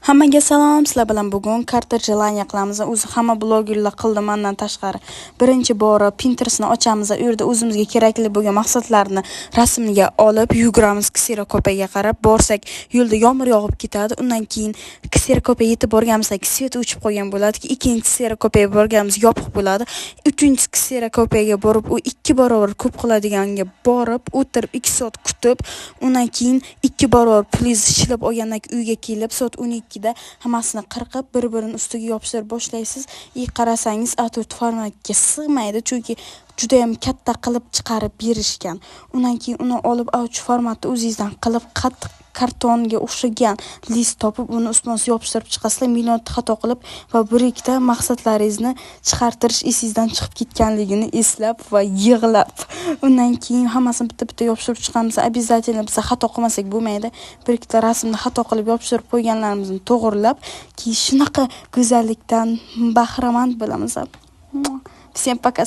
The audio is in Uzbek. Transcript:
Hammaga salom, sizlar bilan bugun karta jelaniya qilamiz. O'zi hamma blogerlar qildi mendan tashqari. Birinchi bora Pinterestni ochamiz, u yerda o'zimizga kerakli bo'lgan mahsulotlarni rasmga olib yuguramiz kserokopiyaga qarab. Borsak, yo'lda yomg'ir yog'ib ketadi. Undan keyin kserokopiya yetib borganimizda svet o'chib qolgan bo'ladi. Ikkinchi kserokopiyaga borganimiz yopiq bo'ladi. Uchinchi kserokopiyaga borib, u 2 barobar ko'p qiladiganga borib, o'tirib 2 soat kutib, undan keyin 2 barobar plyus ishlab olgandan keyin uyga kelib, soat 12 da hammasini qirqib bir-birini ustiga yopishtirib boshlaysiz. Qarasangiz A4 formatga sig'maydi, chunki juda ham katta qilib chiqarib berishgan. Undan keyin uni olib A4 formatda o'zingizdan qilib qattiq kartonga o'xshagan list topib, uni ustidan yopishtirib chiqasizlar. Million xato qilib va bir-ikkita maqsadlaringizni chiqartirish esingizdan chiqib ketganligini eslab va yig'lab, undan keyin hammasini bitta-bitta yopishtirib chiqamiz. Обязательно biz xato qilmasak bo'lmaydi. Bir-ikkita rasmni xato qilib yopishtirib qo'yganlarimizni to'g'rilab, keyin shunaqa go'zallikdan bahramand bo'lamiz. Всем пока,